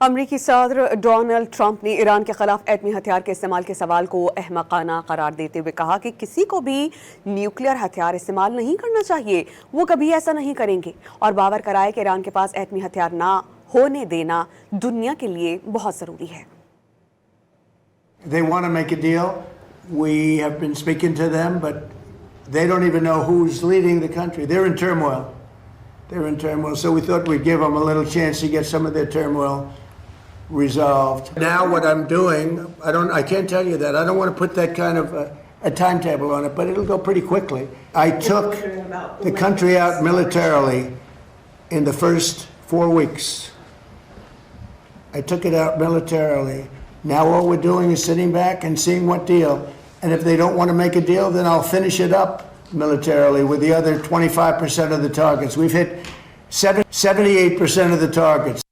امریکی صدر Donald Trump نے ایران کے خلاف ایٹمی ہتھیار کے استعمال کے سوال کو احمقانہ قرار دیتے ہوئے کہا کہ کسی کو بھی نیوکلیئر ہتھیار استعمال نہیں کرنا چاہیے، وہ کبھی ایسا نہیں کریں گے، اور باور کرائے کہ ایران کے پاس ایٹمی ہتھیار نہ ہونے دینا دنیا کے لیے بہت ضروری ہے۔ They want to make a deal. We have been speaking to them, but they don't even know who's leading the country. They're in turmoil. They're in turmoil. So we thought we'd give them a little chance to get some of their turmoil resolved. Now what I'm doing, I can't tell you that. I don't want to put that kind of a timetable on it, but it'll go pretty quickly. I took the country out militarily in the first 4 weeks. I took it out militarily. Now all we're doing is sitting back and seeing what deal. And if they don't want to make a deal, then I'll finish it up militarily with the other 25% of the targets. We've hit 78% of the targets.